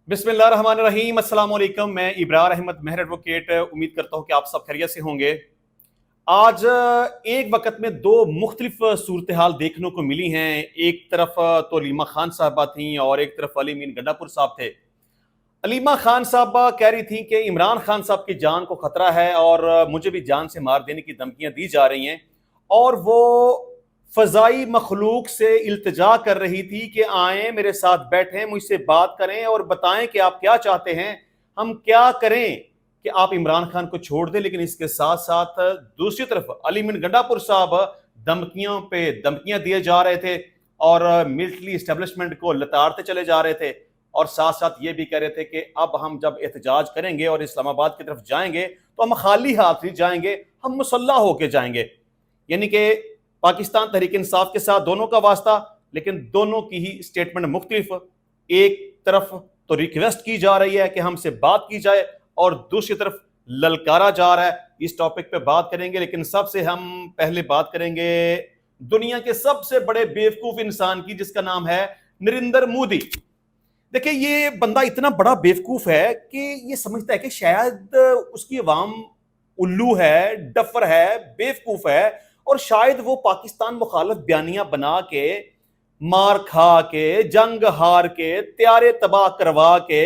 बिस्मिल्लाहिर्रहमानिर्रहीम। अस्सलाम वालेकुम। मैं इब्रार अहमद मेहर एडवोकेट उम्मीद करता हूँ कि आप सब खैरियत से होंगे। आज एक वक्त में दो मुख्तलिफ सूरत हाल देखने को मिली हैं। एक तरफ तो अलीमा खान साहबा थी और एक तरफ अली मीन गंडापुर साहब थे। अलीमा खान साहबा कह रही थी कि इमरान खान साहब की जान को खतरा है और मुझे भी जान से मार देने की धमकियां दी जा रही हैं, और वो फजाई मखलूक से इल्तिजा कर रही थी कि आए मेरे साथ बैठें, मुझसे बात करें और बताएं कि आप क्या चाहते हैं, हम क्या करें कि आप इमरान खान को छोड़ दें। लेकिन इसके साथ साथ दूसरी तरफ अली मीन गंडापुर साहब धमकियों पे धमकियां दिए जा रहे थे और मिलिट्री इस्टेब्लिशमेंट को लताड़ते चले जा रहे थे, और साथ साथ ये भी कह रहे थे कि अब हम जब एहतजाज करेंगे और इस्लामाबाद की तरफ जाएंगे तो हम खाली हाथ नहीं जाएंगे, हम मुसल्ला होके जाएंगे। यानी कि पाकिस्तान तहरीक इंसाफ के साथ दोनों का वास्ता, लेकिन दोनों की ही स्टेटमेंट मुख्तलिफ। एक तरफ तो रिक्वेस्ट की जा रही है कि हमसे बात की जाए और दूसरी तरफ ललकारा जा रहा है। इस टॉपिक पे बात करेंगे, लेकिन सबसे हम पहले बात करेंगे दुनिया के सबसे बड़े बेवकूफ इंसान की, जिसका नाम है नरेंद्र मोदी। देखिए, ये बंदा इतना बड़ा बेवकूफ है कि ये समझता है कि शायद उसकी अवाम उल्लू है, डफर है, बेवकूफ है, और शायद वो पाकिस्तान मुखालिफ बयानियां बना के, मार खा के, जंग हार के, त्यारे तबाह करवा के,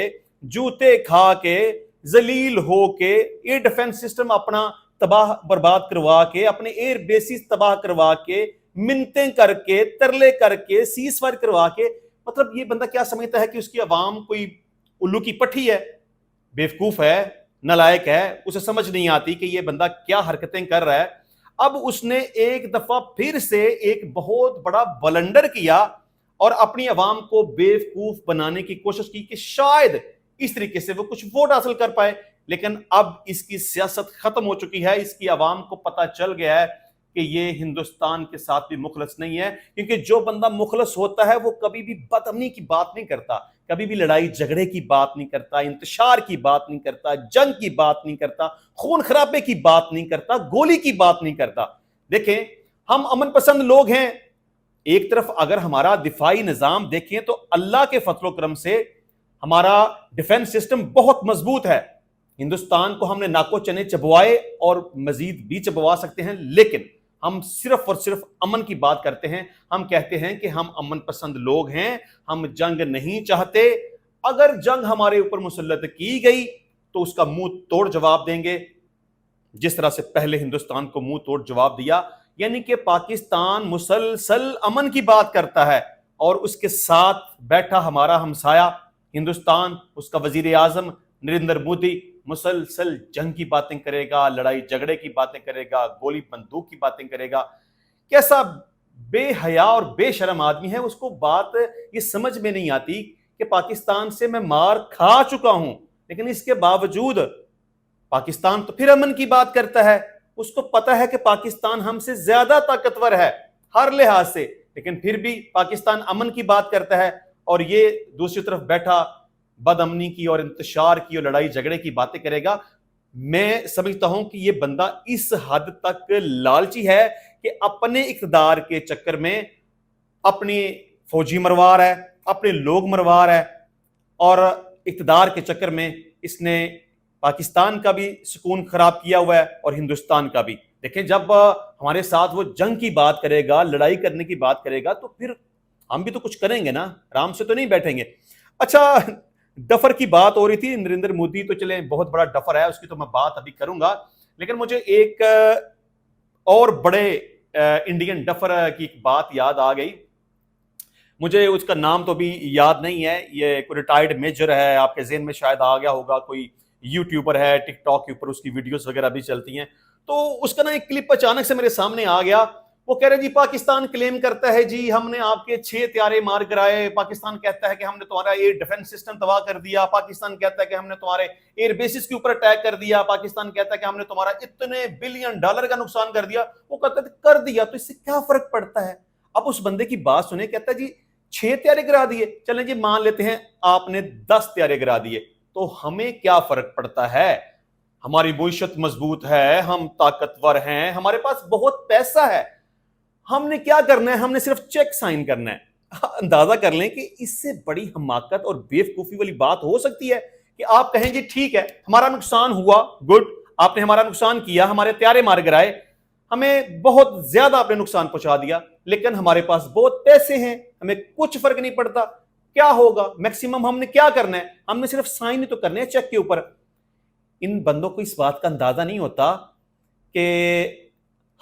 जूते खा के, जलील हो के, एयर डिफेंस सिस्टम अपना तबाह बर्बाद करवा के, अपने एयर बेसिस तबाह करवा के, मिन्नतें करके, तरले करके, सीजफायर करवा के, मतलब ये बंदा क्या समझता है कि उसकी आवाम कोई उल्लू की पट्टी है, बेवकूफ है, नालायक है। उसे समझ नहीं आती कि ये बंदा क्या हरकतें कर रहा है। अब उसने एक दफा फिर से एक बहुत बड़ा बलंडर किया और अपनी आवाम को बेवकूफ बनाने की कोशिश की कि शायद इस तरीके से वो कुछ वोट हासिल कर पाए। लेकिन अब इसकी सियासत खत्म हो चुकी है। इसकी आवाम को पता चल गया है कि ये हिंदुस्तान के साथ भी मुखलस नहीं है, क्योंकि जो बंदा मुखलस होता है वो कभी भी बदअमनी की बात नहीं करता, कभी भी लड़ाई झगड़े की बात नहीं करता, इंतशार की बात नहीं करता, जंग की बात नहीं करता, खून खराबे की बात नहीं करता, गोली की बात नहीं करता। देखें, हम अमन पसंद लोग हैं। एक तरफ अगर हमारा दिफाई निजाम देखें तो अल्लाह के फजलो करम से हमारा डिफेंस सिस्टम बहुत मजबूत है। हिंदुस्तान को हमने नाको चने चबवाए और मजीद भी चबवा सकते हैं, लेकिन हम सिर्फ और सिर्फ अमन की बात करते हैं। हम कहते हैं कि हम अमन पसंद लोग हैं, हम जंग नहीं चाहते। अगर जंग हमारे ऊपर मुसल्लत की गई तो उसका मुंह तोड़ जवाब देंगे, जिस तरह से पहले हिंदुस्तान को मुंह तोड़ जवाब दिया। यानी कि पाकिस्तान मुसलसल अमन की बात करता है और उसके साथ बैठा हमारा हमसाया हिंदुस्तान, उसका वजीर आजम नरेंद्र मोदी मुसलसल जंग की बातें करेगा, लड़ाई झगड़े की बातें करेगा, गोली बंदूक की बातें करेगा। कैसा बेहया और बेशरम आदमी है। उसको बात ये समझ में नहीं आती कि पाकिस्तान से मैं मार खा चुका हूं, लेकिन इसके बावजूद पाकिस्तान तो फिर अमन की बात करता है। उसको पता है कि पाकिस्तान हमसे ज्यादा ताकतवर है हर लिहाज से, लेकिन फिर भी पाकिस्तान अमन की बात करता है और ये दूसरी तरफ बैठा बदअमनी की और इंतशार की और लड़ाई झगड़े की बातें करेगा। मैं समझता हूं कि ये बंदा इस हद तक लालची है कि अपने इक़्तिदार के चक्कर में अपनी फौजी मरवा रहा है, अपने लोग मरवा रहा है, और इक़्तिदार के चक्कर में इसने पाकिस्तान का भी सुकून खराब किया हुआ है और हिंदुस्तान का भी। देखें, जब हमारे साथ वो जंग की बात करेगा, लड़ाई करने की बात करेगा, तो फिर हम भी तो कुछ करेंगे ना, आराम से तो नहीं बैठेंगे। अच्छा, डफर की बात हो रही थी। नरेंद्र मोदी तो चले बहुत बड़ा डफर है, उसकी तो मैं बात अभी करूंगा, लेकिन मुझे एक और बड़े इंडियन डफर की बात याद आ गई। मुझे उसका नाम तो भी याद नहीं है। ये कोई रिटायर्ड मेजर है, आपके ज़हन में शायद आ गया होगा, कोई यूट्यूबर है, टिकटॉक के ऊपर उसकी वीडियोस वगैरह भी चलती हैं। तो उसका ना एक क्लिप अचानक से मेरे सामने आ गया। वो कह रहे जी, पाकिस्तान क्लेम करता है जी हमने आपके 6 त्यारे मार गिराए, पाकिस्तान कहता है कि हमने तुम्हारा एयर डिफेंस सिस्टम तबाह कर दिया, पाकिस्तान कहता है कि हमने तुम्हारे एयर बेसिस के ऊपर अटैक कर दिया, पाकिस्तान कहता है कि हमने तुम्हारा इतने बिलियन डॉलर का नुकसान कर दिया। वो कहता है कर दिया तो इससे क्या फर्क पड़ता है। अब उस बंदे की बात सुने, कहता है जी 6 त्यारे गिरा दिए, चलें जी मान लेते हैं आपने 10 त्यारे गिरा दिए, तो हमें क्या फर्क पड़ता है। हमारी मुईशत मजबूत है, हम ताकतवर हैं, हमारे पास बहुत पैसा है, हमने क्या करना है, हमने सिर्फ चेक साइन करना है। اندازہ کر لیں کہ اس سے بڑی حماقت اور بیوقوفی والی بات ہو سکتی ہے کہ آپ کہیں جی ٹھیک ہے ہمارا نقصان ہوا، گڈ، آپ نے ہمارا نقصان کیا، ہمارے پیارے مار گرائے، ہمیں بہت زیادہ آپ نے نقصان پہنچا دیا، لیکن ہمارے پاس بہت پیسے ہیں، ہمیں کچھ فرق نہیں پڑتا، کیا ہوگا میکسیمم ہم نے کیا کرنا ہے، ہم نے صرف سائن تو کرنے ہیں چیک کے اوپر۔ ان بندوں کو اس بات کا اندازہ نہیں ہوتا کہ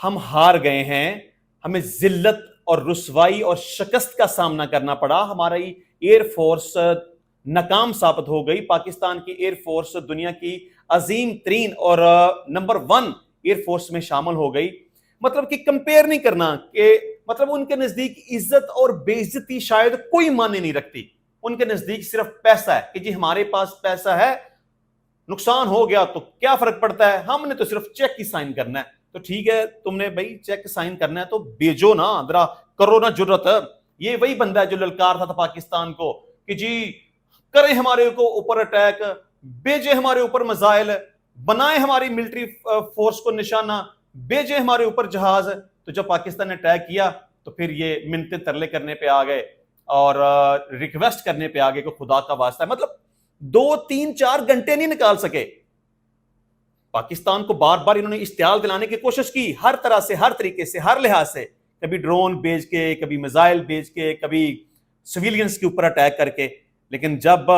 ہم ہار گئے ہیں، ہمیں ذلت اور رسوائی اور شکست کا سامنا کرنا پڑا، ہماری ایئر فورس ناکام ثابت ہو گئی، پاکستان کی ایئر فورس دنیا کی عظیم ترین اور نمبر 1 ایئر فورس میں شامل ہو گئی۔ مطلب کہ کمپیئر نہیں کرنا، کہ مطلب ان کے نزدیک عزت اور بے عزتی شاید کوئی معنی نہیں رکھتی، ان کے نزدیک صرف پیسہ ہے کہ جی ہمارے پاس پیسہ ہے، نقصان ہو گیا تو کیا فرق پڑتا ہے، ہم نے تو صرف چیک کی سائن کرنا ہے۔ تو ٹھیک ہے تم نے بھائی چیک سائن کرنا ہے تو بیجو نا، ذرا کرو نا جرت۔ یہ وہی بندہ ہے جو للکار تھا پاکستان کو کہ جی کریں ہمارے کو اوپر اٹیک، بیجے ہمارے اوپر میزائل، بنائے ہماری ملٹری فورس کو نشانہ، بیجے ہمارے اوپر جہاز۔ تو جب پاکستان نے اٹیک کیا تو پھر یہ منتیں ترلے کرنے پہ آ گئے اور ریکویسٹ کرنے پہ آ گئے کہ خدا کا واسطہ ہے۔ مطلب 2-3-4 گھنٹے نہیں نکال سکے، پاکستان کو بار بار انہوں نے اشتعال دلانے کی کوشش کی، ہر طرح سے، ہر طریقے سے، ہر لحاظ سے، کبھی ڈرون بھیج کے، کبھی میزائل بھیج کے، کبھی سویلینز کے اوپر اٹیک کر کے، لیکن جب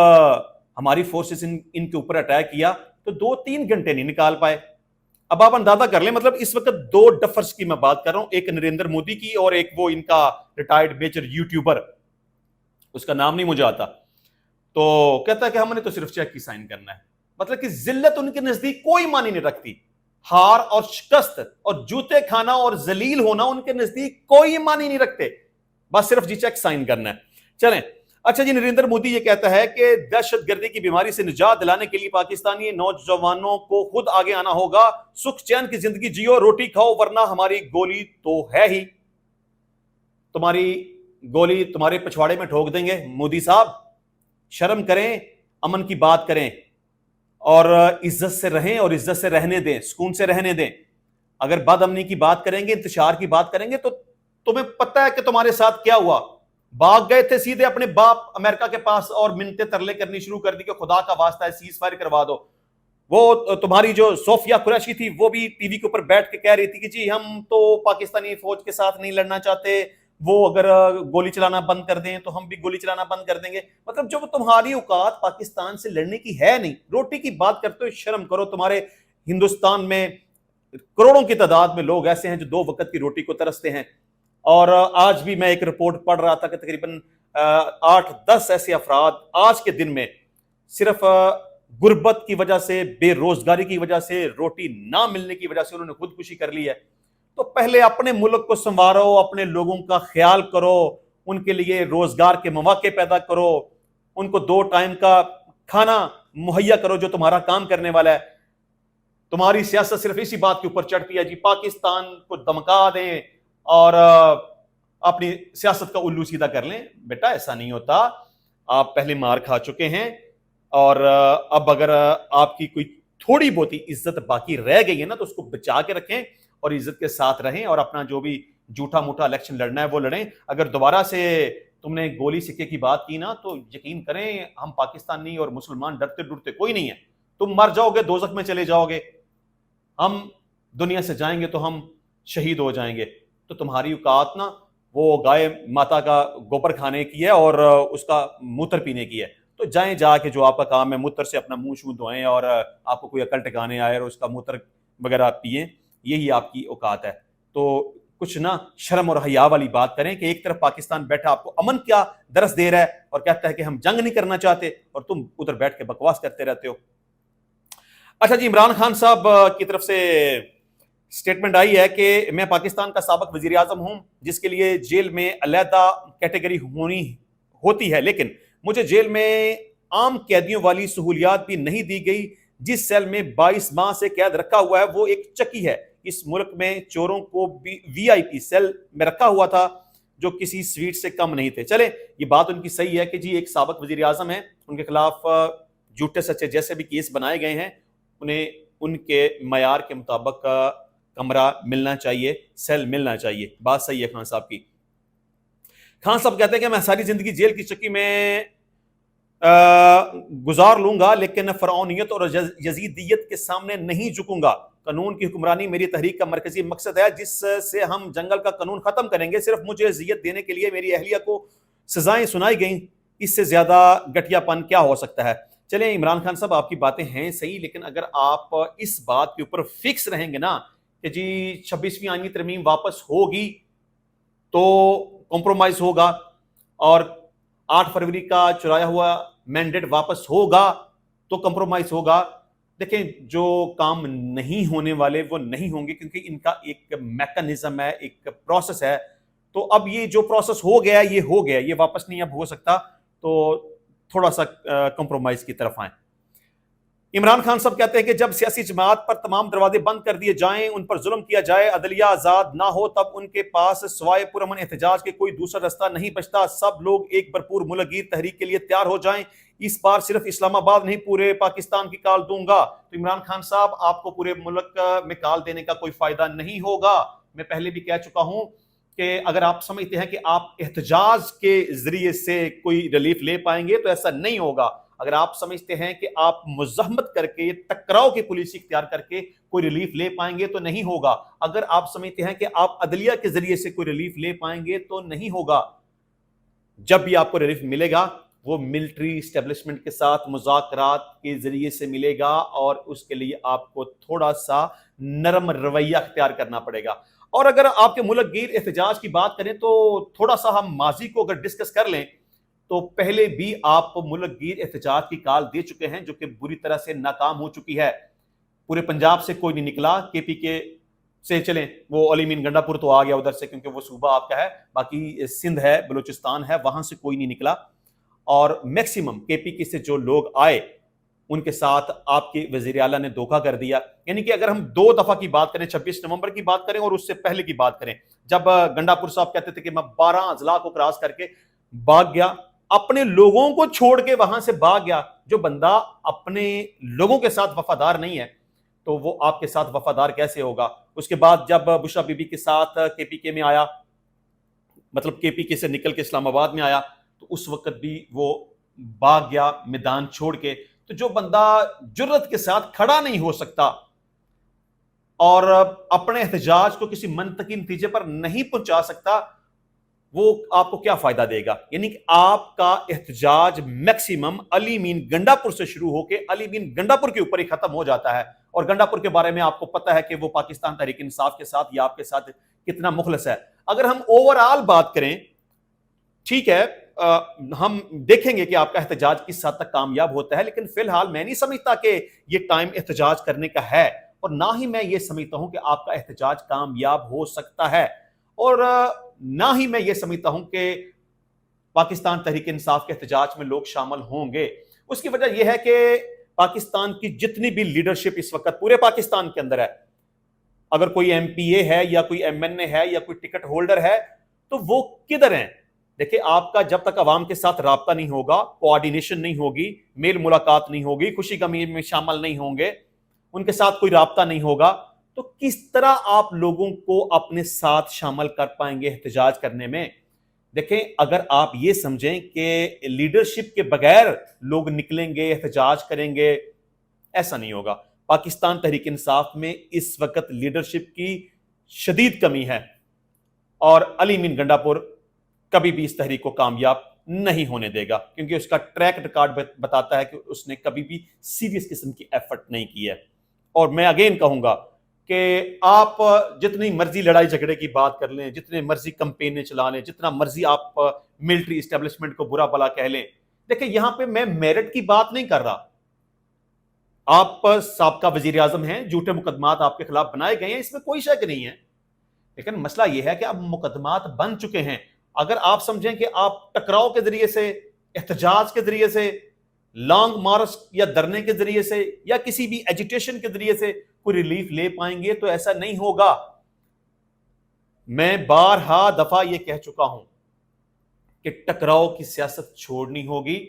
ہماری فورسز ان کے اوپر اٹیک کیا تو 2-3 گھنٹے نہیں نکال پائے۔ اب آپ اندازہ کر لیں، مطلب اس وقت 2 ڈفرز کی میں بات کر رہا ہوں، ایک نریندر مودی کی اور ایک وہ ان کا ریٹائرڈ میجر یوٹیوبر، اس کا نام نہیں مجھے آتا، تو کہتا ہے کہ ہم نے تو صرف چیک کی سائن کرنا ہے۔ مطلب کہ ذلت ان کے نزدیک کوئی معنی نہیں رکھتی، ہار اور شکست اور جوتے کھانا اور ذلیل ہونا ان کے نزدیک کوئی معنی نہیں رکھتے، بس صرف جی چیک سائن کرنا ہے۔ چلیں اچھا جی، نریندر مودی یہ کہتا ہے کہ دہشت گردی کی بیماری سے نجات دلانے کے لیے پاکستانی نوجوانوں کو خود آگے آنا ہوگا، سکھ چین کی زندگی جیو، روٹی کھاؤ ورنہ ہماری گولی تو ہے ہی، تمہاری گولی تمہارے پچھواڑے میں ٹھوک دیں گے۔ مودی صاحب شرم کریں، امن کی بات کریں اور عزت سے رہیں اور عزت سے رہنے دیں، سکون سے رہنے دیں۔ اگر بد امنی کی بات کریں گے، انتشار کی بات کریں گے تو تمہیں پتہ ہے کہ تمہارے ساتھ کیا ہوا، بھاگ گئے تھے سیدھے اپنے باپ امریکہ کے پاس اور منتیں ترلے کرنی شروع کر دی کہ خدا کا واسطہ ہے سیز فائر کروا دو۔ وہ تمہاری جو صوفیہ قریشی تھی وہ بھی ٹی وی کے اوپر بیٹھ کے کہہ رہی تھی کہ جی ہم تو پاکستانی فوج کے ساتھ نہیں لڑنا چاہتے، وہ اگر گولی چلانا بند کر دیں تو ہم بھی گولی چلانا بند کر دیں گے۔ مطلب جب تمہاری اوقات پاکستان سے لڑنے کی ہے نہیں، روٹی کی بات کرتے ہو شرم کرو۔ تمہارے ہندوستان میں کروڑوں کی تعداد میں لوگ ایسے ہیں جو 2 وقت کی روٹی کو ترستے ہیں، اور آج بھی میں ایک رپورٹ پڑھ رہا تھا کہ تقریباً 8-10 ایسے افراد آج کے دن میں صرف غربت کی وجہ سے، بے روزگاری کی وجہ سے، روٹی نہ ملنے کی وجہ سے انہوں نے خودکشی کر لی ہے۔ تو پہلے اپنے ملک کو سنوارو، اپنے لوگوں کا خیال کرو، ان کے لیے روزگار کے مواقع پیدا کرو، ان کو 2 ٹائم کا کھانا مہیا کرو جو تمہارا کام کرنے والا ہے۔ تمہاری سیاست صرف اسی بات کے اوپر چڑھتی ہے جی پاکستان کو دمکا دیں اور اپنی سیاست کا الو سیدھا کر لیں۔ بیٹا ایسا نہیں ہوتا، آپ پہلے مار کھا چکے ہیں، اور اب اگر آپ کی کوئی تھوڑی بہت عزت باقی رہ گئی ہے نا تو اس کو بچا کے رکھیں اور عزت کے ساتھ رہیں، اور اپنا جو بھی جھوٹا موٹا الیکشن لڑنا ہے وہ لڑیں۔ اگر دوبارہ سے تم نے گولی سکے کی بات کی نا تو یقین کریں ہم پاکستانی اور مسلمان ڈرتے ڈرتے کوئی نہیں ہے، تم مر جاؤ گے، دوزخ میں چلے جاؤ گے، ہم دنیا سے جائیں گے تو ہم شہید ہو جائیں گے۔ تو تمہاری اوقات نا وہ گائے ماتا کا گوبر کھانے کی ہے اور اس کا موتر پینے کی ہے، تو جائیں جا کے جو آپ کا کام ہے موتر سے اپنا منہ شو دھوئیں اور آپ کو کوئی عقل ٹکانے آئے اور اس کا موتر وغیرہ پئیں، یہی آپ کی اوقات ہے۔ تو کچھ نہ شرم اور حیا والی بات کریں کہ ایک طرف پاکستان بیٹھا آپ کو امن کیا درس دے رہا ہے اور کہتا ہے کہ ہم جنگ نہیں کرنا چاہتے، اور تم ادھر بیٹھ کے بکواس کرتے رہتے ہو۔ اچھا جی، عمران خان صاحب کی طرف سے سٹیٹمنٹ آئی ہے کہ میں پاکستان کا سابق وزیر اعظم ہوں جس کے لیے جیل میں علیحدہ کیٹیگری ہوتی ہے، لیکن مجھے جیل میں عام قیدیوں والی سہولیات بھی نہیں دی گئی۔ جس سیل میں 22 ماہ سے قید رکھا ہوا ہے وہ ایک چکی ہے۔ اس ملک میں چوروں کو وی آئی پی سیل میں رکھا ہوا تھا جو کسی سویٹ سے کم نہیں تھے۔ چلے یہ بات ان کی صحیح ہے کہ جی ایک سابق وزیر اعظم ہے، ان کے خلاف جھوٹے سچے جیسے بھی کیس بنائے گئے ہیں، انہیں ان کے معیار کے مطابق کمرہ ملنا چاہیے، سیل ملنا چاہیے، بات صحیح ہے خان صاحب کی۔ खान साहब कहते हैं कि मैं सारी जिंदगी जेल की चक्की में गुजार लूंगा, लेकिन फरौनियत और यजीदियत के सामने नहीं झुकूंगा। कानून की हुक्मरानी मेरी तहरीक का मरकजी मकसद है, जिससे हम जंगल का कानून खत्म करेंगे। सिर्फ मुझे अजियत देने के लिए मेरी अहलिया को सजाएं सुनाई गई, इससे ज्यादा घटियापन क्या हो सकता है। चलें इमरान खान साहब, आपकी बातें हैं सही, लेकिन अगर आप इस बात के ऊपर फिक्स रहेंगे ना कि जी 26वीं आईनी तरमीम वापस होगी तो कॉम्प्रोमाइज होगा, और 8 फरवरी का चुराया हुआ मैंडेट वापस होगा तो कॉम्प्रोमाइज होगा। देखें, जो काम नहीं होने वाले वो नहीं होंगे, क्योंकि इनका एक मैकेनिज्म है, एक प्रोसेस है। तो अब ये जो प्रोसेस हो गया ये हो गया, ये वापस नहीं अब हो सकता, तो थोड़ा सा कॉम्प्रोमाइज की तरफ आए। इमरान खान साहब कहते हैं कि जब सियासी जमात पर तमाम दरवाजे बंद कर दिए जाएं, उन पर जुल्म किया जाए, अदलिया आजाद ना हो, तब उनके पास सिवाय पुरअमन एहतजाज के कोई दूसरा रास्ता नहीं बचता। सब लोग एक भरपूर मुल्कगीर तहरीक के लिए तैयार हो जाएं। इस बार सिर्फ इस्लामाबाद नहीं, पूरे पाकिस्तान की कॉल दूंगा। तो इमरान खान साहब, आपको पूरे मुल्क में कॉल देने का कोई फायदा नहीं होगा। मैं पहले भी कह चुका हूं कि अगर आप समझते हैं कि आप एहतजाज के जरिए से कोई रिलीफ ले पाएंगे तो ऐसा नहीं होगा। अगर आप समझते हैं कि आप मुज़ाहमत करके, टकराव की पॉलिसी इख्तियार करके कोई रिलीफ ले पाएंगे तो नहीं होगा। अगर आप समझते हैं कि आप अदलिया के जरिए से कोई रिलीफ ले पाएंगे तो नहीं होगा। जब भी आपको रिलीफ मिलेगा वो मिलिट्री एस्टेब्लिशमेंट के साथ मुज़ाकरात के जरिए से मिलेगा, और उसके लिए आपको थोड़ा सा नरम रवैया इख्तियार करना पड़ेगा। और अगर आपके मुल्कगीर एहतजाज की बात करें तो थोड़ा सा हम माजी को अगर डिस्कस कर लें तो पहले भी आप मुल्कगीर एहतजाज की कॉल दे चुके हैं, जो कि बुरी तरह से नाकाम हो चुकी है। पूरे पंजाब से कोई नहीं निकला, केपीके से चलें, वो अली मीन गंडापुर तो आ गया उधर से क्योंकि वो सूबा आपका है, बाकी सिंध है, बलूचिस्तान है, वहां से कोई नहीं निकला। और मैक्सिमम केपीके से जो लोग आए उनके साथ आपके वजीर आला ने धोखा कर दिया। यानी कि अगर हम 2 दफा की बात करें, 26 नवंबर की बात करें और उससे पहले की बात करें, जब गंडापुर साहब कहते थे कि मैं 12 अजला को क्रॉस करके भाग गया, अपने लोगों को छोड़ के वहां से भाग गया। जो बंदा अपने लोगों के साथ वफादार नहीं है तो वो आपके साथ वफादार कैसे होगा। उसके बाद जब बुशरा बीबी के साथ केपीके में आया, मतलब केपीके से निकल के इस्लामाबाद में आया, तो उस वक्त भी वो भाग गया मैदान छोड़ के। तो जो बंदा जुर्रत के साथ खड़ा नहीं हो सकता और अपने एहतजाज को किसी मंतकी नतीजे पर नहीं पहुंचा सकता, वो आपको क्या फायदा देगा। यानी कि आपका एहतजाज मैक्सिमम अली मीन गंडापुर से शुरू होकर अली मीन गंडापुर के ऊपर ही खत्म हो जाता है। और गंडापुर के बारे में आपको पता है कि वो पाकिस्तान तहरीक इंसाफ के साथ या आपके साथ कितना मुखलस है। अगर हम ओवरऑल बात करें, ठीक है, हम देखेंगे कि आपका एहतजाज किस हद तक कामयाब होता है, लेकिन फिलहाल मैं नहीं समझता कि ये टाइम एहतजाज करने का है, और ना ही मैं ये समझता हूं कि आपका एहतजाज कामयाब हो सकता है, और ना ही मैं ये समझता हूं कि पाकिस्तान तहरीक इंसाफ के एहतजाज में लोग शामिल होंगे। उसकी वजह यह है कि पाकिस्तान की जितनी भी लीडरशिप इस वक्त पूरे पाकिस्तान के अंदर है, अगर कोई एमपीए है या कोई एमएनए है या कोई टिकट होल्डर है, तो वो किधर हैं। देखिए, आपका जब तक अवाम के साथ राब्ता नहीं होगा, कोऑर्डिनेशन नहीं होगी, मेल मुलाकात नहीं होगी, खुशी गमी में शामिल नहीं होंगे, उनके साथ कोई राब्ता नहीं होगा, तो किस तरह आप लोगों को अपने साथ शामिल कर पाएंगे एहतजाज करने में। देखें, अगर आप ये समझें कि लीडरशिप के बगैर लोग निकलेंगे एहतजाज करेंगे, ऐसा नहीं होगा। पाकिस्तान तहरीक इंसाफ में इस वक्त लीडरशिप की शदीद कमी है, और अली मीन गंडापुर कभी भी इस तहरीक को कामयाब नहीं होने देगा, क्योंकि उसका ट्रैक रिकॉर्ड बताता है कि उसने कभी भी सीरियस किस्म की एफर्ट नहीं की है। और मैं अगेन कहूंगा कि आप जितनी मर्जी लड़ाई झगड़े की बात कर लें, जितने मर्जी कैंपेनें चला लें, जितना मर्जी आप मिलिट्री एस्टेब्लिशमेंट को बुरा भला कह लें, देखिए यहां पे मैं मेरिट की बात नहीं कर रहा। आप साबका वजीर आजम हैं, झूठे मुकदमात आपके खिलाफ बनाए गए हैं, इसमें कोई शक नहीं है, लेकिन मसला यह है कि अब मुकदमात बन चुके हैं। अगर आप समझें कि आप टकराव के जरिए से, एहतजाज के जरिए से, लॉन्ग मार्च या धरने के जरिए से, या किसी भी एजिटेशन के जरिए से कोई रिलीफ ले पाएंगे, तो ऐसा नहीं होगा। मैं बारहा दफा यह कह चुका हूं कि टकराव की सियासत छोड़नी होगी।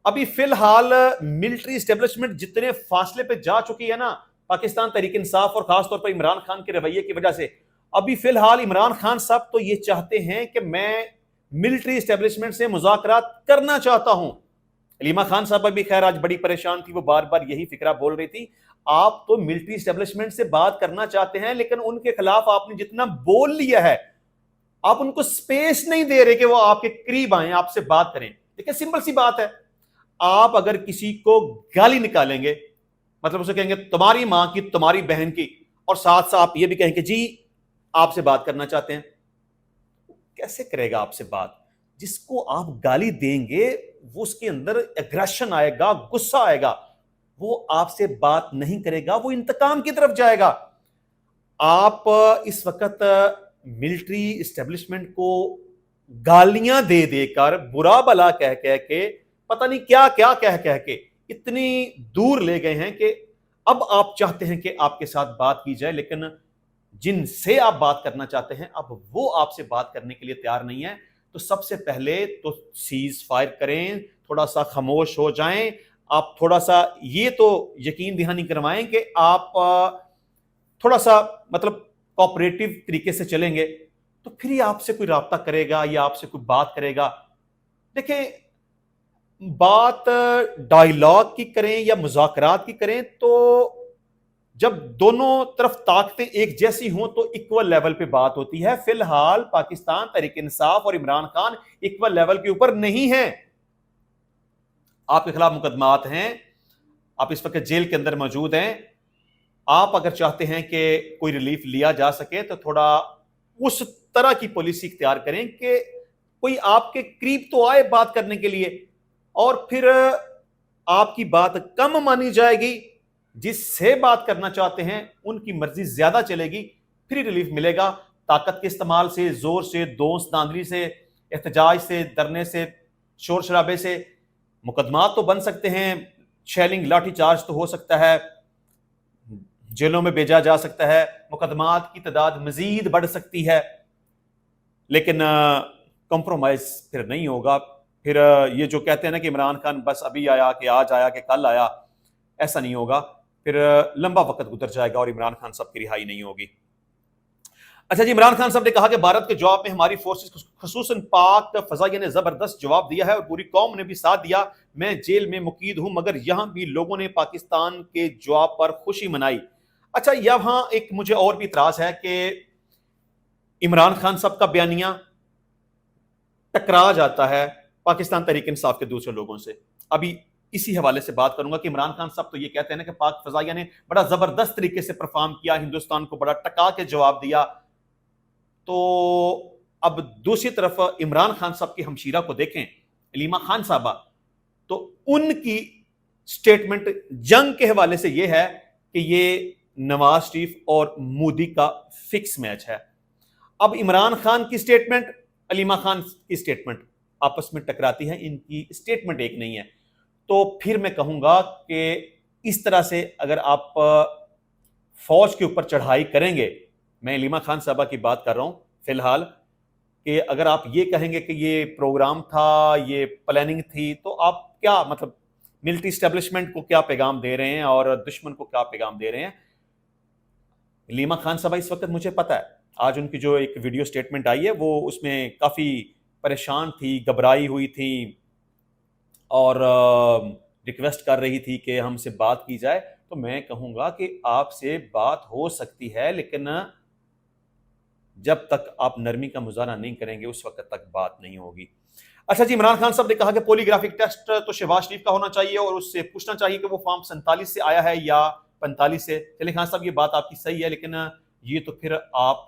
अभी फिलहाल मिलिट्री एस्टेब्लिशमेंट जितने फासले पे जा चुकी है ना पाकिस्तान तहरीक इंसाफ और खासतौर पर इमरान खान के रवैये की वजह से, अभी फिलहाल इमरान खान साहब तो ये चाहते हैं कि मैं मिलिट्री एस्टेब्लिशमेंट से मुज़ाकरात करना चाहता हूं। अलीमा खान साहब भी खैर आज बड़ी परेशान थी, वो बार बार यही फिक्रा बोल रही थी। आप तो मिलिट्री एस्टेब्लिशमेंट से बात करना चाहते हैं, लेकिन उनके खिलाफ आपने जितना बोल लिया है, आप उनको स्पेस नहीं दे रहे कि वो आपके करीब आए, आपसे बात करें। देखिए सिंपल सी बात है, आप अगर किसी को गाली निकालेंगे, मतलब उसे कहेंगे तुम्हारी मां की, तुम्हारी बहन की, और साथ साथ आप ये भी कहेंगे जी आपसे बात करना चाहते हैं, कैसे करेगा आपसे बात? जिसको आप गाली देंगे वो उसके अंदर एग्रेशन आएगा, गुस्सा आएगा, वो आपसे बात नहीं करेगा, वो इंतकाम की तरफ जाएगा। आप इस वक्त मिलिट्री एस्टेब्लिशमेंट को गालियां दे देकर, बुरा भला कह कह के, पता नहीं क्या क्या कह कह के इतनी दूर ले गए हैं कि अब आप चाहते हैं कि आपके साथ बात की जाए, लेकिन जिनसे आप बात करना चाहते हैं अब वो आपसे बात करने के लिए तैयार नहीं है। तो सबसे पहले तो सीज फायर करें, थोड़ा सा खामोश हो जाएं, आप थोड़ा सा ये तो यकीन दहानी करवाएं कि आप थोड़ा सा मतलब कोऑपरेटिव तरीके से चलेंगे, तो फिर ही आपसे कोई राब्ता करेगा या आपसे कोई बात करेगा। देखिए, बात डायलॉग की करें या मुज़ाकरात की करें, तो जब दोनों तरफ ताकतें एक जैसी हों तो इक्वल लेवल पे बात होती है। फिलहाल पाकिस्तान तहरीक इंसाफ और इमरान खान इक्वल लेवल के ऊपर नहीं है। आपके खिलाफ मुकदमात हैं, आप इस वक्त जेल के अंदर मौजूद हैं। आप अगर चाहते हैं कि कोई रिलीफ लिया जा सके तो थोड़ा उस तरह की पॉलिसी इख्तियार करें कि कोई आपके करीब तो आए बात करने के लिए, और फिर आपकी बात कम मानी जाएगी। जिससे बात करना चाहते हैं उनकी मर्जी ज्यादा चलेगी, फिर रिलीफ मिलेगा। ताकत के इस्तेमाल से, जोर से, दोस्त दांदली से, एहतजाज से, डरने से, शोर शराबे से मुकदमात तो बन सकते हैं, शेलिंग लाठी चार्ज तो हो सकता है, जेलों में भेजा जा सकता है, मुकदमात की तादाद मजीद बढ़ सकती है, लेकिन कॉम्प्रोमाइज फिर नहीं होगा। फिर ये जो कहते हैं ना कि इमरान खान बस अभी आया, कि आज आया, कि कल आया, ऐसा नहीं होगा। फिर लंबा वक्त गुजर जाएगा और इमरान खान साहब की रिहाई नहीं होगी। अच्छा जी, इमरान खान साहब ने कहा कि भारत के जवाब में हमारी फोर्सेस खुसूसन पाक फजाइया ने जबरदस्त जवाब दिया है और पूरी कौम ने भी साथ दिया। मैं जेल में मुकीद हूं मगर यहां भी लोगों ने पाकिस्तान के जवाब पर खुशी मनाई। अच्छा, यहां एक मुझे और भी इतराज है कि इमरान खान साहब का बयानिया टकरा जाता है पाकिस्तान तहरीक इंसाफ के दूसरे लोगों से। अभी इसी हवाले से बात करूंगा कि इमरान खान साहब तो ये कहते हैं ना कि पाक फजाइया ने बड़ा जबरदस्त तरीके से परफॉर्म किया, हिंदुस्तान को बड़ा टका के जवाब दिया। तो अब दूसरी तरफ इमरान खान साहब की हमशीरा को देखें, अलीमा खान साहबा, तो उनकी स्टेटमेंट जंग के हवाले से यह है कि ये नवाज शरीफ और मोदी का फिक्स मैच है। अब इमरान खान की स्टेटमेंट, अलीमा खान की स्टेटमेंट आपस में टकराती है, इनकी स्टेटमेंट एक नहीं है। तो फिर मैं कहूंगा कि इस तरह से अगर आप फौज के ऊपर चढ़ाई करेंगे, मैं अलीमा खान साहबा की बात कर रहा हूं फिलहाल, कि अगर आप ये कहेंगे कि ये प्रोग्राम था, ये प्लानिंग थी, तो आप क्या मतलब मिलिट्री एस्टेब्लिशमेंट को क्या पैगाम दे रहे हैं और दुश्मन को क्या पैगाम दे रहे हैं? अलीमा खान साहबा इस वक्त मुझे पता है, आज उनकी जो एक वीडियो स्टेटमेंट आई है वो उसमें काफ़ी परेशान थी, घबराई हुई थी और रिक्वेस्ट कर रही थी कि हमसे बात की जाए। तो मैं कहूँगा कि आपसे बात हो सकती है, लेकिन जब तक आप नरमी का मुजाहरा नहीं करेंगे उस वक्त तक बात नहीं होगी। अच्छा जी, इमरान खान साहब ने कहा कि पॉलीग्राफिक टेस्ट तो शहबाज शरीफ का होना चाहिए और उससे पूछना चाहिए कि वो फॉर्म 47 से आया है या 45 से। चलिए खान साहब, ये बात आपकी सही है, लेकिन ये तो फिर आप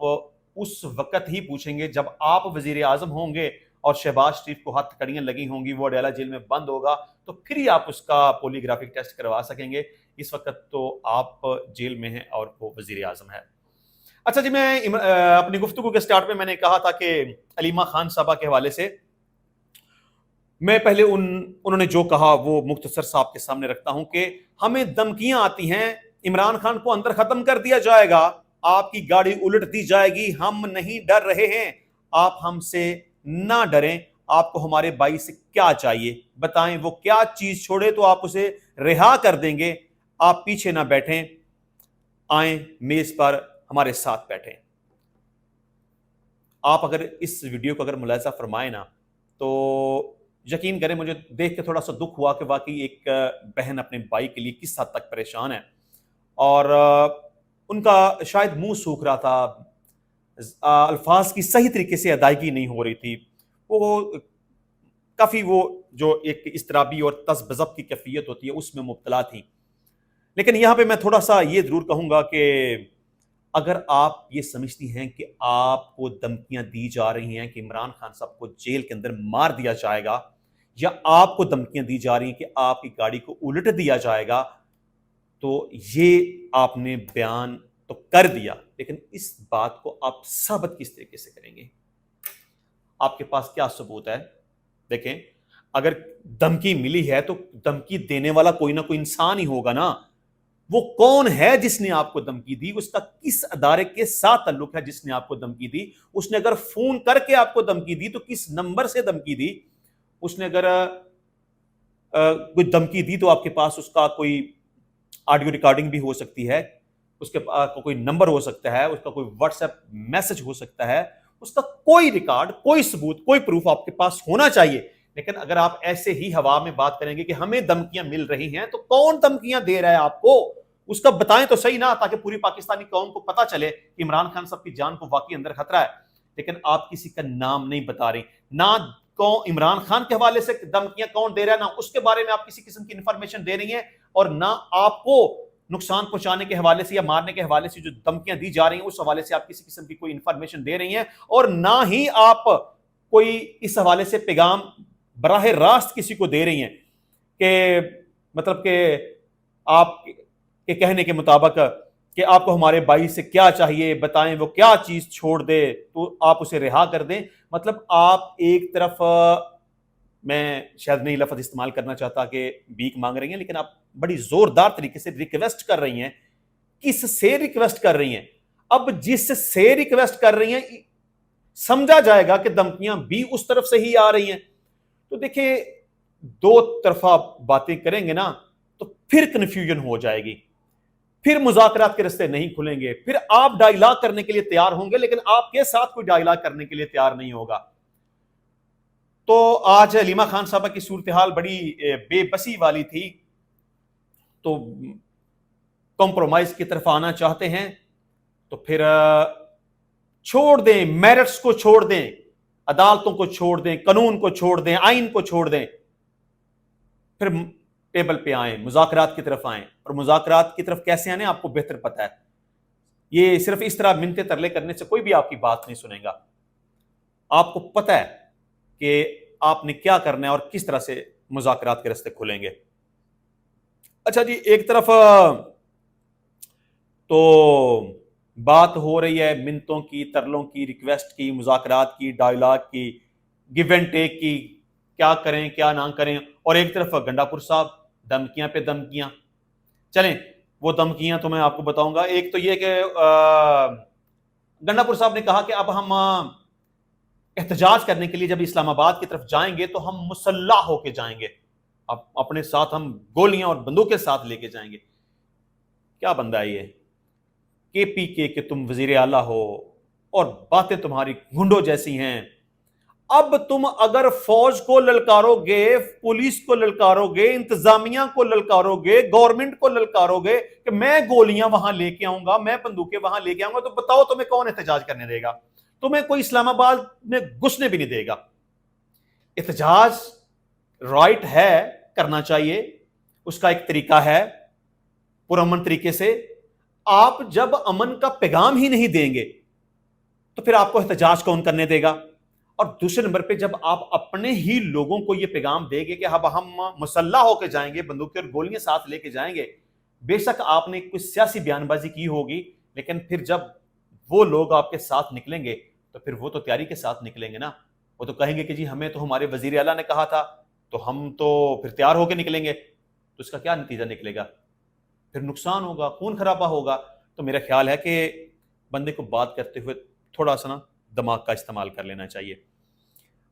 उस वक्त ही पूछेंगे जब आप वजीर आजम होंगे और शहबाज शरीफ को हथकड़ियां लगी होंगी, वो अडयाला जेल में बंद होगा, तो फिर ही आप उसका पॉलीग्राफिक टेस्ट करवा सकेंगे। इस वक्त तो आप जेल में हैं और वो वजीर आजम है। अच्छा जी, मैं अपनी गुफ्तगू के स्टार्ट में मैंने कहा था कि अलीमा खान साहबा के हवाले से मैं पहले उन्होंने जो कहा वो मुख्तसर साहब के सामने रखता हूं कि हमें धमकियां आती हैं, इमरान खान को अंदर खत्म कर दिया जाएगा, आपकी गाड़ी उलट दी जाएगी, हम नहीं डर रहे हैं, आप हमसे ना डरें, आपको हमारे भाई से क्या चाहिए बताएं, वो क्या चीज छोड़े तो आप उसे रिहा कर देंगे, आप पीछे ना बैठें, आए मेज पर हमारे साथ बैठें। आप अगर इस वीडियो को अगर मुलाहिजा फरमाए ना, تو یقین کریں مجھے دیکھ کے تھوڑا سا دکھ ہوا کہ واقعی ایک بہن اپنے بھائی کے لیے کس حد تک پریشان ہے، اور ان کا شاید منہ سوکھ رہا تھا، الفاظ کی صحیح طریقے سے ادائیگی نہیں ہو رہی تھی، وہ کافی وہ جو ایک اضطرابی اور تذبذب کی کیفیت ہوتی ہے اس میں مبتلا تھی۔ لیکن یہاں پہ میں تھوڑا سا یہ ضرور کہوں گا کہ اگر آپ یہ سمجھتی ہیں کہ آپ کو دھمکیاں دی جا رہی ہیں کہ عمران خان صاحب کو جیل کے اندر مار دیا جائے گا، یا آپ کو دھمکیاں دی جا رہی ہیں کہ آپ کی گاڑی کو الٹ دیا جائے گا، تو یہ آپ نے بیان تو کر دیا، لیکن اس بات کو آپ ثابت کس طریقے سے کریں گے؟ آپ کے پاس کیا ثبوت ہے؟ دیکھیں، اگر دھمکی ملی ہے تو دھمکی دینے والا کوئی نہ کوئی انسان ہی ہوگا نا۔ وہ کون ہے جس نے آپ کو دھمکی دی؟ اس کا کس ادارے کے ساتھ تعلق ہے جس نے آپ کو دھمکی دی؟ اس نے اگر فون کر کے آپ کو دھمکی دی تو کس نمبر سے دھمکی دی؟ اس نے اگر کوئی دھمکی دی تو آپ کے پاس اس کا کوئی آڈیو ریکارڈنگ بھی ہو سکتی ہے، اس کے پاس کوئی نمبر ہو سکتا ہے، اس کا کوئی واٹس ایپ میسج ہو سکتا ہے، اس کا کوئی ریکارڈ، کوئی ثبوت، کوئی پروف آپ کے پاس ہونا چاہیے۔ لیکن اگر آپ ایسے ہی ہوا میں بات کریں گے کہ ہمیں دھمکیاں مل رہی ہیں، تو کون دھمکیاں دے رہا ہے آپ کو؟ اس کا بتائیں تو صحیح نا، تاکہ پوری پاکستانی قوم کو پتا چلے کہ عمران خان صاحب کی جان کو واقعی اندر خطرہ ہے۔ لیکن آپ کسی کا نام نہیں بتا رہی، نہ عمران خان کے حوالے سے دھمکیاں کون دے رہا ہے، نہ اس کے بارے میں آپ کسی قسم کی انفارمیشن دے رہی ہیں، اور نہ آپ کو نقصان پہنچانے کے حوالے سے یا مارنے کے حوالے سے جو دھمکیاں دی جا رہی ہیں اس حوالے سے آپ کسی قسم کی کوئی انفارمیشن دے رہی ہیں، اور نہ ہی آپ کوئی اس حوالے سے پیغام براہ راست کسی کو دے رہی ہیں کہ مطلب کہ آپ کے کہنے کے مطابق کہ آپ کو ہمارے بھائی سے کیا چاہیے بتائیں، وہ کیا چیز چھوڑ دے تو آپ اسے رہا کر دیں۔ مطلب آپ ایک طرف، میں شاید نہیں لفظ استعمال کرنا چاہتا کہ بھیک مانگ رہی ہیں، لیکن آپ بڑی زوردار طریقے سے ریکویسٹ کر رہی ہیں۔ کس سے ریکویسٹ کر رہی ہیں؟ اب جس سے ریکویسٹ کر رہی ہیں سمجھا جائے گا کہ دھمکیاں بھی اس طرف سے ہی آ رہی ہیں۔ تو دیکھیں، دو طرفہ باتیں کریں گے نا تو پھر کنفیوژن ہو جائے گی، پھر مذاکرات کے راستے نہیں کھلیں گے، پھر آپ ڈائیلاگ کرنے کے لیے تیار ہوں گے لیکن آپ کے ساتھ کوئی ڈائیلاگ کرنے کے لیے تیار نہیں ہوگا۔ تو آج علیمہ خان صاحبہ کی صورتحال بڑی بے بسی والی تھی، تو کمپرومائز کی طرف آنا چاہتے ہیں تو پھر چھوڑ دیں، میرٹس کو چھوڑ دیں، عدالتوں کو چھوڑ دیں، قانون کو چھوڑ دیں، آئین کو چھوڑ دیں، پھر ٹیبل پہ آئیں، مذاکرات کی طرف آئیں۔ اور مذاکرات کی طرف کیسے آنے آپ کو بہتر پتہ ہے، یہ صرف اس طرح منتے ترلے کرنے سے کوئی بھی آپ کی بات نہیں سنے گا۔ آپ کو پتہ ہے کہ آپ نے کیا کرنا ہے اور کس طرح سے مذاکرات کے راستے کھلیں گے۔ اچھا جی، ایک طرف تو بات ہو رہی ہے منتوں کی، ترلوں کی، ریکویسٹ کی، مذاکرات کی، ڈائیلاگ کی، گیو اینڈ ٹیک کی، کیا کریں کیا نہ کریں، اور ایک طرف گنڈا پور صاحب دھمکیاں پہ دھمکیاں۔ چلیں وہ دھمکیاں تو میں آپ کو بتاؤں گا۔ ایک تو یہ کہ گنڈا پور صاحب نے کہا کہ اب ہم احتجاج کرنے کے لیے جب اسلام آباد کی طرف جائیں گے تو ہم مسلح ہو کے جائیں گے، اب اپنے ساتھ ہم گولیاں اور بندوقیں ساتھ لے کے جائیں گے۔ کیا بندہ ہے یہ؟ کے پی کے تم وزیر اعلیٰ ہو اور باتیں تمہاری گھنڈوں جیسی ہیں۔ اب تم اگر فوج کو للکارو گے، پولیس کو للکارو گے، انتظامیہ کو للکارو گے، گورنمنٹ کو للکارو گے کہ میں گولیاں وہاں لے کے آؤں گا، میں بندوقیں وہاں لے کے آؤں گا، تو بتاؤ تمہیں کون احتجاج کرنے دے گا؟ تمہیں کوئی اسلام آباد میں گھسنے بھی نہیں دے گا۔ احتجاج رائٹ ہے، کرنا چاہیے، اس کا ایک طریقہ ہے پرامن طریقے سے۔ آپ جب امن کا پیغام ہی نہیں دیں گے تو پھر آپ کو احتجاج کون کرنے دے گا؟ اور دوسرے نمبر پہ جب آپ اپنے ہی لوگوں کو یہ پیغام دیں گے کہ اب ہم مسلح ہو کے جائیں گے، بندوقیں اور گولیاں ساتھ لے کے جائیں گے، بے شک آپ نے کوئی سیاسی بیان بازی کی ہوگی، لیکن پھر جب وہ لوگ آپ کے ساتھ نکلیں گے تو پھر وہ تو تیاری کے ساتھ نکلیں گے نا۔ وہ تو کہیں گے کہ جی ہمیں تو ہمارے وزیر اعلیٰ نے کہا تھا، تو ہم تو پھر تیار ہو کے نکلیں گے۔ تو اس کا کیا نتیجہ نکلے گا؟ پھر نقصان ہوگا، خون خرابہ ہوگا۔ تو میرا خیال ہے کہ بندے کو بات کرتے ہوئے تھوڑا سا نا دماغ کا استعمال کر لینا چاہیے۔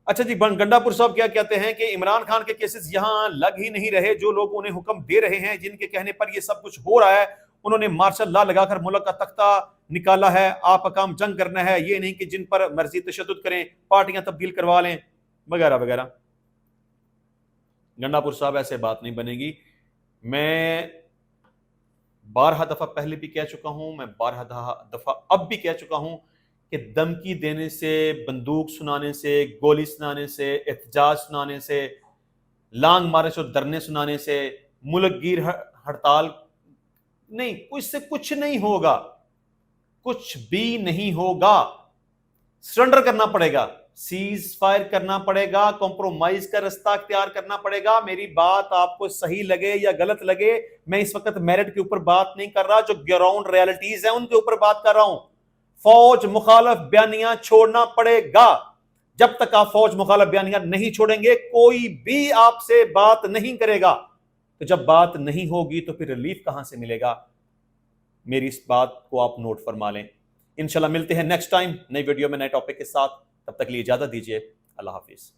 اچھا جی، گنڈا پور صاحب کیا کہتے ہیں کہ عمران خان کے کیسز یہاں لگ ہی نہیں رہے، جو لوگ انہیں حکم دے رہے ہیں، جن کے کہنے پر یہ سب کچھ ہو رہا ہے، انہوں نے مارشل لا لگا کر ملک کا تختہ نکالا ہے۔ آپ حکام جنگ کرنا ہے، یہ نہیں کہ جن پر مرضی تشدد کریں، پارٹیاں تبدیل کروا لیں۔ وغیرہ وغیرہ. گنڈاپور صاحب ایسے بات نہیں بنے گی. میں بارہا دفعہ پہلے بھی کہہ چکا ہوں, میں بارہا دفعہ اب بھی کہہ چکا ہوں کہ دھمکی دینے سے, بندوق سنانے سے, گولی سنانے سے, احتجاج سنانے سے, لانگ مارچ اور دھرنے سنانے سے, ملک گیر ہڑتال نہیں, اس سے کچھ نہیں ہوگا, کچھ بھی نہیں ہوگا. سرنڈر کرنا پڑے گا, سیز فائر کرنا پڑے گا, کمپرومائز کا رستہ اختیار کرنا پڑے گا. میری بات آپ کو صحیح لگے یا غلط لگے, میں اس وقت میرٹ کے اوپر بات نہیں کر رہا, جو گراؤنڈ ریالٹیز ہیں ان کے اوپر بات کر رہا ہوں. فوج مخالف بیانیاں چھوڑنا پڑے گا. جب تک آپ فوج مخالف بیانیاں نہیں چھوڑیں گے, کوئی بھی آپ سے بات نہیں کرے گا. تو جب بات نہیں ہوگی تو پھر ریلیف کہاں سے ملے گا؟ میری اس بات کو آپ نوٹ فرما لیں. انشاءاللہ ملتے ہیں نیکسٹ ٹائم نئی ویڈیو میں نئے ٹاپک کے ساتھ. تب تک لیے اجازت دیجیے. اللہ حافظ.